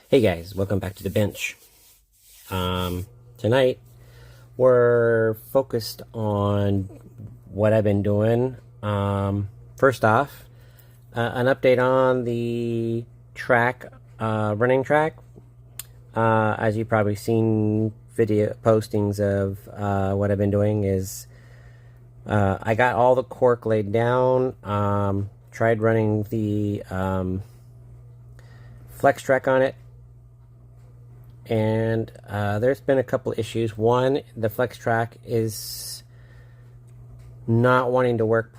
Hey guys, welcome back to the bench. Tonight we're focused on what I've been doing. First off, an update on the track, running track. As you've probably seen video postings of what I've been doing is I got all the cork laid down. Tried running the flex track on it. And there's been a couple issues. One, the flex track is not wanting to work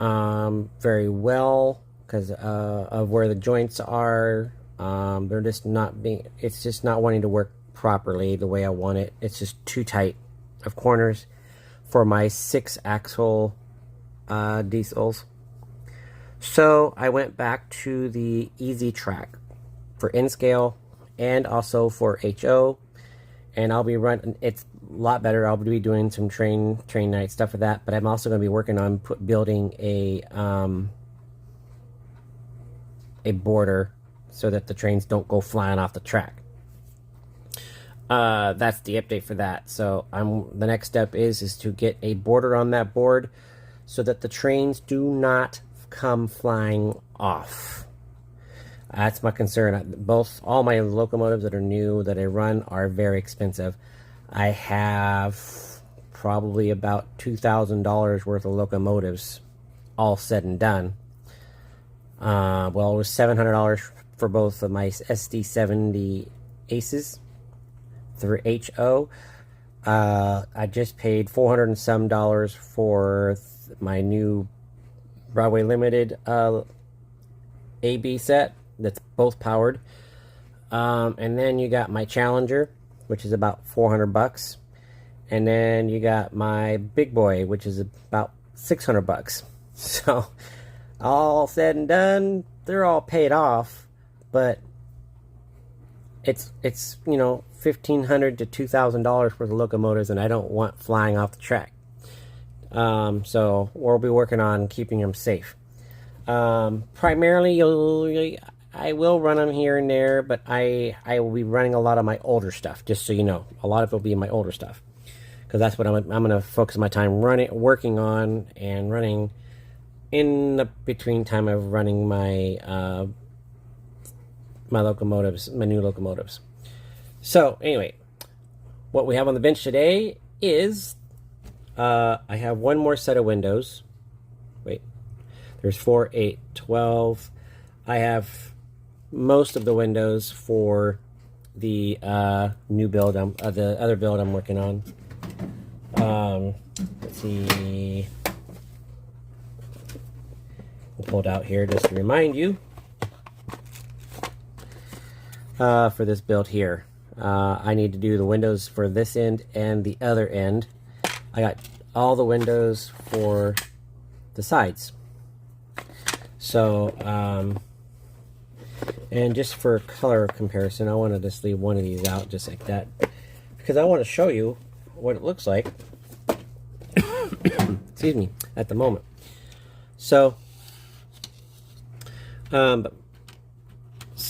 very well because of where the joints are. They're just not being, it's just not wanting to work properly the way I want it. It's just too tight of corners for my 6-axle diesels. So I went back to the easy track for N-scale and also for HO, and I'll be running. It's a lot better. I'll be doing some train night stuff with that, but I'm also going to be working on building a border so that the trains don't go flying off the track. That's the update for that. So the next step is to get a border on that board so that the trains do not come flying off. That's my concern. All my locomotives that are new that I run are very expensive. I have probably about $2,000 worth of locomotives, all said and done. Well, it was $700 for both of my SD70 Aces through HO. I just paid $400 and some for my new Broadway Limited AB set. That's both powered. And then you got my Challenger, which is about $400. And then you got my Big Boy, which is about $600. So all said and done, they're all paid off, but it's $1,500 to $2,000 worth of locomotives, and I don't want flying off the track. So we'll be working on keeping them safe. Primarily, I will run them here and there, but I will be running a lot of my older stuff, just so you know. A lot of it will be my older stuff, because that's what I'm going to focus my time working on, and running in the between time of running my my new locomotives. So anyway, what we have on the bench today is I have one more set of windows. Wait, there's 4, 8, 12. I have most of the windows for the new build, the other build I'm working on. Let's see. We'll pull it out here just to remind you. For this build here, I need to do the windows for this end and the other end. I got all the windows for the sides. So, and just for color comparison, I want to just leave one of these out just like that, because I want to show you what it looks like excuse me, at the moment. So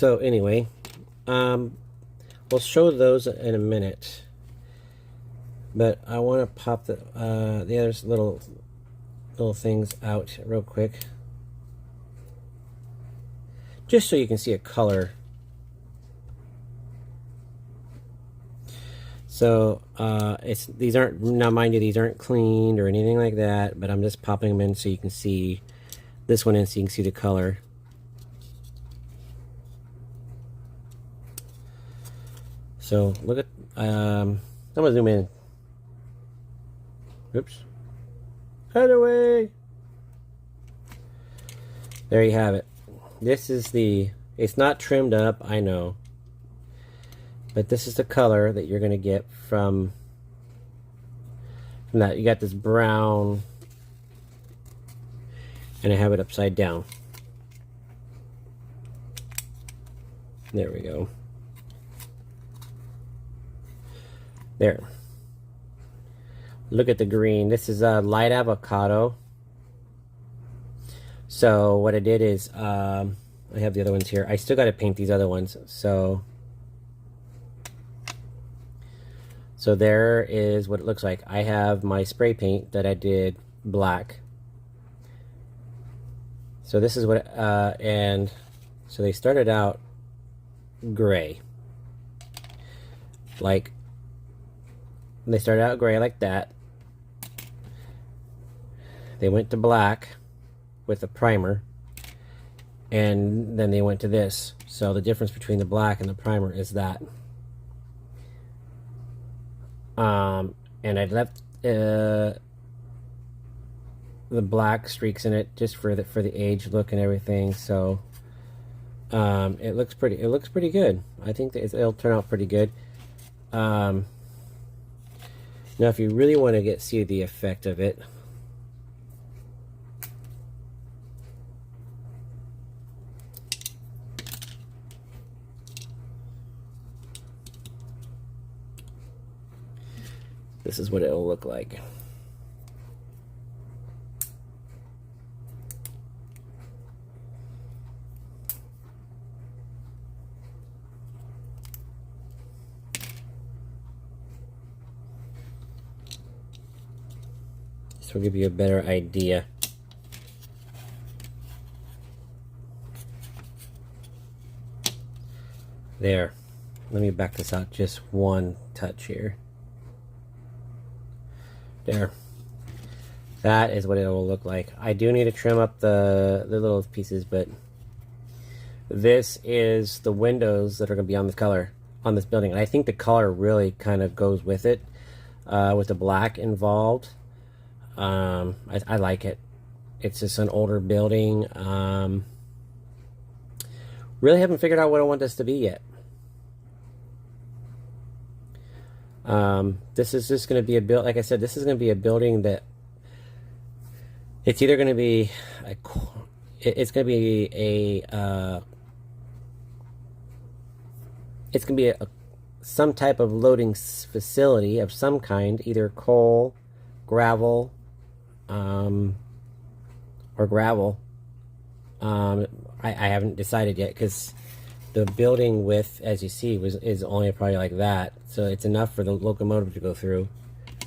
anyway, we'll show those in a minute, but I want to pop the other little things out real quick, just so you can see a color. So these aren't, now mind you, these aren't cleaned or anything like that, but I'm just popping them in so you can see this one in, so you can see the color. So look at, I'm gonna zoom in. Oops. Head away. There you have it. This is it's not trimmed up, I know, but this is the color that you're gonna get from that. You got this brown, and I have it upside down. There we go. There. Look at the green. This is a light avocado. So what I did is I I have the other ones here. I still got to paint these other ones. So there is what it looks like. I have my spray paint that I did black. So this is what, and so they started out gray. Like, they started out gray like that. They went to black with a primer. And then they went to this. So the difference between the black and the primer is that. And I left the black streaks in it just for the age look and everything. So it looks pretty good. I think that it'll turn out pretty good. Now, if you really want to see the effect of it. This is what it'll look like. This will give you a better idea. There. Let me back this out just one touch here. There. That is what it will look like. I do need to trim up the little pieces, but this is the windows that are going to be on this color, on this building. And I think the color really kind of goes with it, with the black involved. I like it. It's just an older building. Really haven't figured out what I want this to be yet. This is just going to be a build. Like I said, this is going to be a building that it's either going to be it's going to be some type of loading facility of some kind, either coal, gravel, or gravel. I haven't decided yet because the building width, as you see, is only probably like that, so it's enough for the locomotive to go through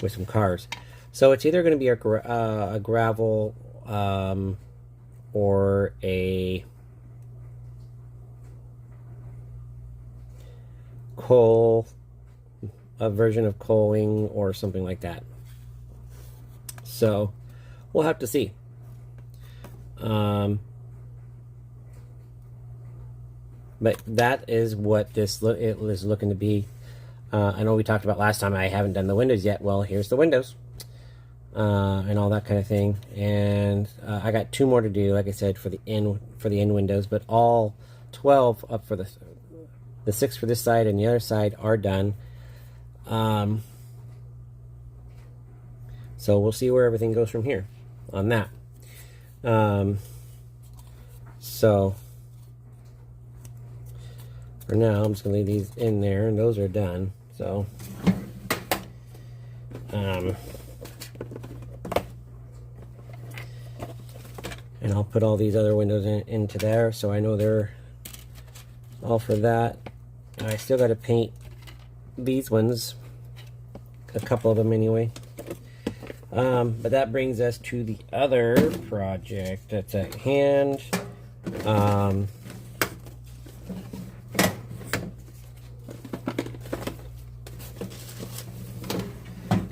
with some cars. So it's either going to be a gravel or a coal, a version of coaling or something like that. So we'll have to see. But that is what this is looking to be. I know we talked about last time I haven't done the windows yet. Well, here's the windows and all that kind of thing. And I got 2 more to do, like I said, for the end windows. But all 12 up for the 6 for this side and the other side are done. So we'll see where everything goes from here on that. So for now, I'm just going to leave these in there, and those are done. So, and I'll put all these other windows into there, so I know they're all for that. I still got to paint these ones, a couple of them anyway. But that brings us to the other project that's at hand.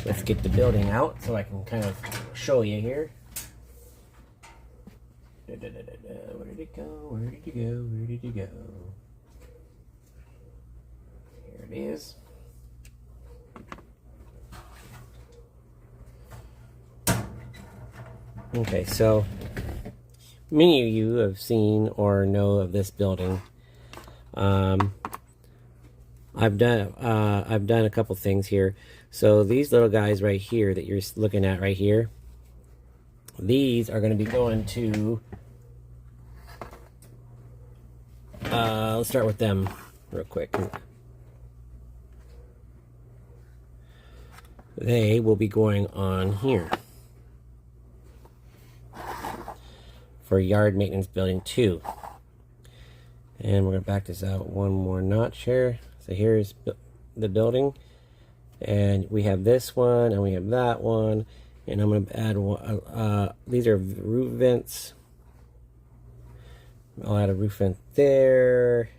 Let's get the building out so I can kind of show you here. Where did it go? Where did you go? Where did you go? Here it is. Okay, so many of you have seen or know of this building. I've done a couple things here. So these little guys right here that you're looking at right here, these are going to be going to, let's start with them real quick. They will be going on here for yard maintenance building 2. And we're going to back this out one more notch here. So here's the building. And we have this one, and we have that one. And I'm going to add one. These are roof vents. I'll add a roof vent there.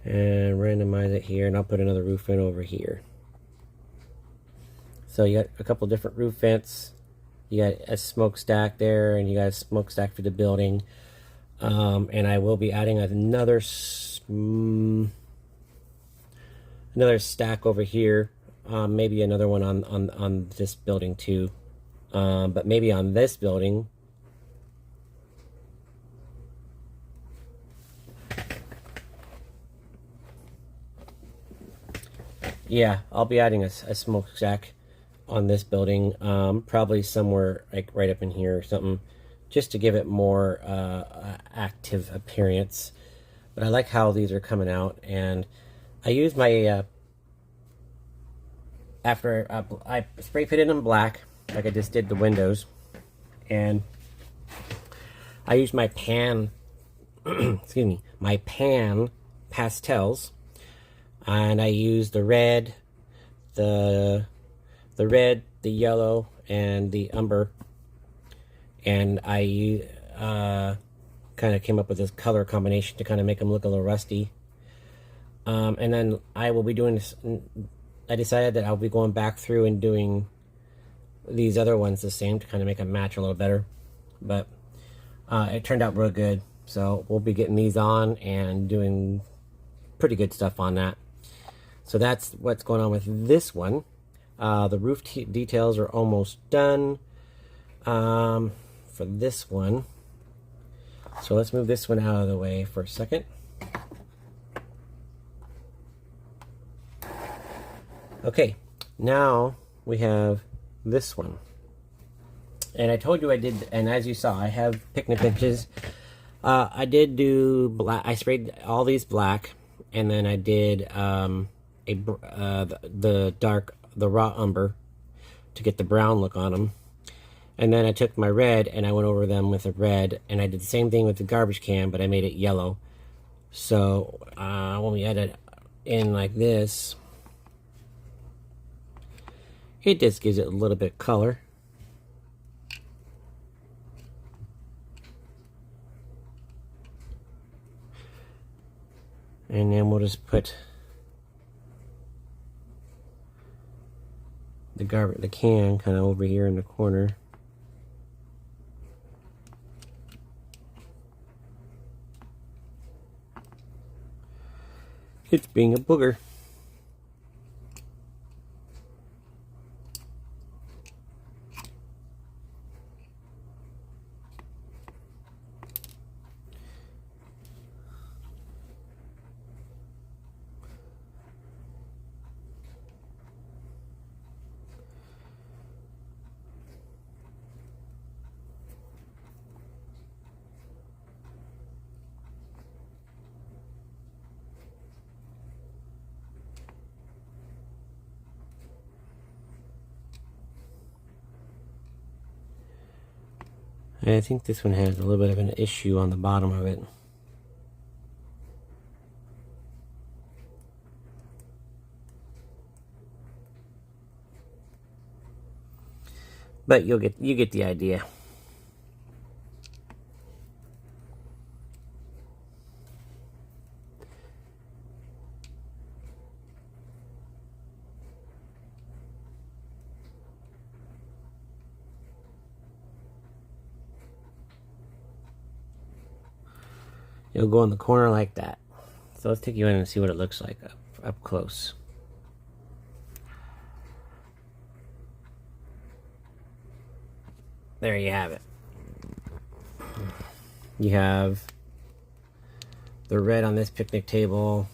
And randomize it here. And I'll put another roof vent over here. So you got a couple different roof vents. You got a smokestack there, and you got a smokestack for the building. And I will be adding another stack over here. Maybe another one on this building too. But maybe on this building. Yeah, I'll be adding a smokestack on this building, probably somewhere like right up in here or something, just to give it more active appearance. But I like how these are coming out, and I use my after I spray painted them black like I just did the windows, and I use my pan excuse me, my pan pastels, and I use the red, the red, the yellow, and the umber, and I kind of came up with this color combination to kind of make them look a little rusty. And then I will be doing this. I decided that I'll be going back through and doing these other ones the same to kind of make them match a little better. But it turned out real good, so we'll be getting these on and doing pretty good stuff on that. So that's what's going on with this one. The roof details are almost done for this one. So let's move this one out of the way for a second. Okay, now we have this one. And I told you I did, and as you saw, I have picnic benches. I did do black. I sprayed all these black, and then I did the raw umber to get the brown look on them. And then I took my red and I went over them with a red, and I did the same thing with the garbage can, but I made it yellow. So when we add it in like this, it just gives it a little bit of color. And then we'll just put the can kind of over here in the corner. It's being a booger. I think this one has a little bit of an issue on the bottom of it. But you get the idea. It'll go in the corner like that. So let's take you in and see what it looks like up close. There you have it. You have the red on this picnic table.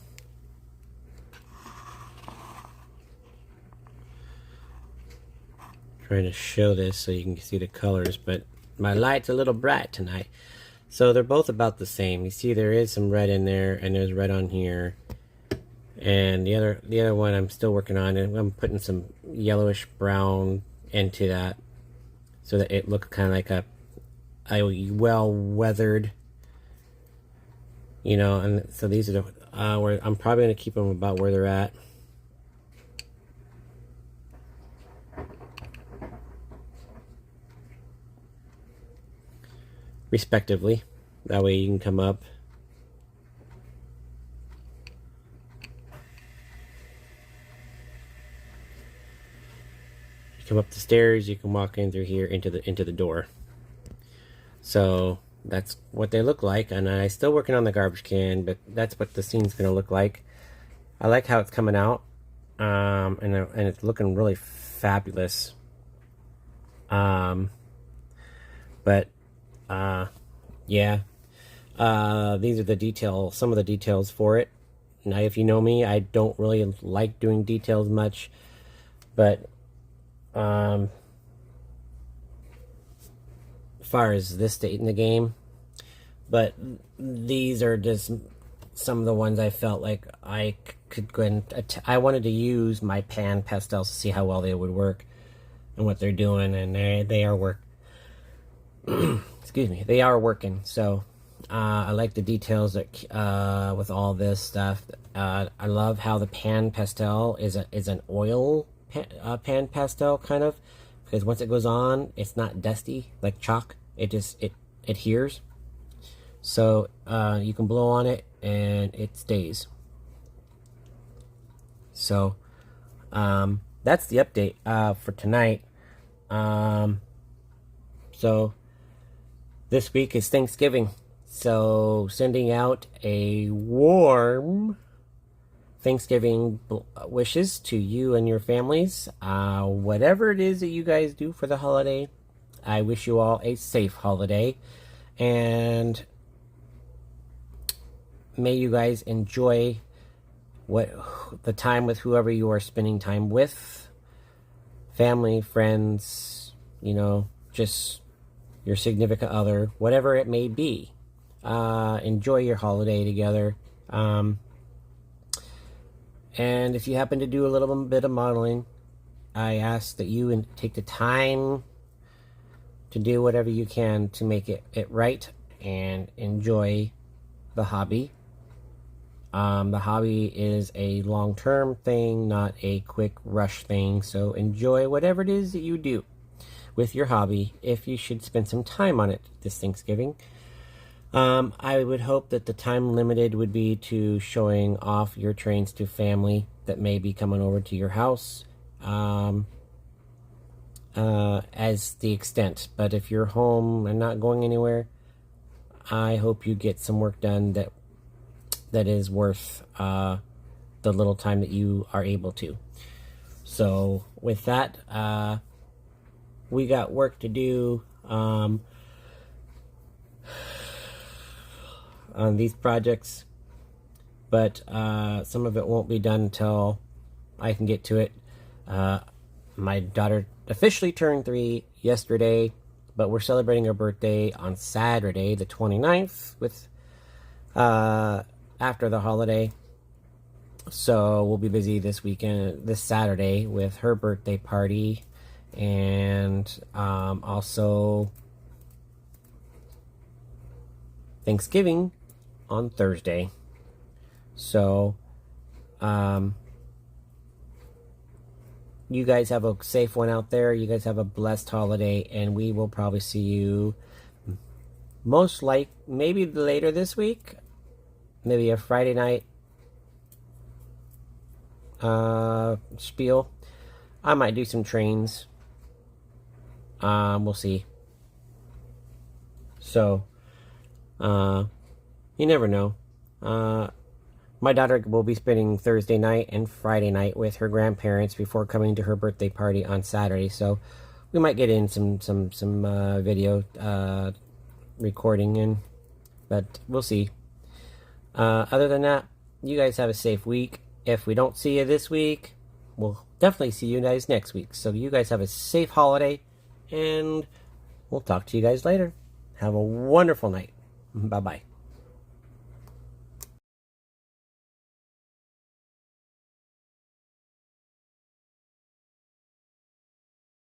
Trying to show this so you can see the colors, but my light's a little bright tonight. So they're both about the same. You see there is some red in there, and there's red on here. And the other one I'm still working on, and I'm putting some yellowish brown into that so that it looks kind of like a well-weathered You know, and so these are the, where I'm probably going to keep them about where they're at. Respectively. That way you can come up. You come up the stairs, you can walk in through here into the door. So that's what they look like, and I'm still working on the garbage can, but that's what the scene's gonna look like. I like how it's coming out, and it's looking really fabulous. But yeah, these are the details, some of the details for it. Now, if you know me, I don't really like doing details much, but as far as this state in the game, but these are just some of the ones I felt like I could go and I wanted to use my pan pastels to see how well they would work and what they're doing, and they are work. Excuse me, they are working. So I like the details that with all this stuff. I love how the pan pastel is an oil pan pastel kind of, because once it goes on, it's not dusty like chalk. It adheres. So you can blow on it and it stays. So that's the update for tonight. So this week is Thanksgiving. So sending out a warm Thanksgiving wishes to you and your families. Whatever it is that you guys do for the holiday, I wish you all a safe holiday. And may you guys enjoy the time with whoever you are spending time with. Family, friends, you know, just your significant other, whatever it may be. Enjoy your holiday together. And if you happen to do a little bit of modeling, I ask that you take the time to do whatever you can to make it right and enjoy the hobby. The hobby is a long-term thing, not a quick rush thing. So enjoy whatever it is that you do with your hobby, if you should spend some time on it this Thanksgiving. I would hope that the time limited would be to showing off your trains to family that may be coming over to your house, as the extent. But if you're home and not going anywhere, I hope you get some work done that is worth the little time that you are able to. So with that, we got work to do on these projects, but some of it won't be done until I can get to it. My daughter officially turned 3 yesterday, but we're celebrating her birthday on Saturday the 29th with after the holiday. So we'll be busy this Saturday with her birthday party, and also Thanksgiving on Thursday. So you guys have a safe one out there. You guys have a blessed holiday, and we will probably see you maybe later this week, maybe a Friday night spiel. I might do some trains. We'll see. So you never know. My daughter will be spending Thursday night and Friday night with her grandparents before coming to her birthday party on Saturday. So we might get in some video recording, but we'll see. Other than that, you guys have a safe week. If we don't see you this week, we'll definitely see you guys next week. So you guys have a safe holiday, and we'll talk to you guys later. Have a wonderful night. Bye-bye.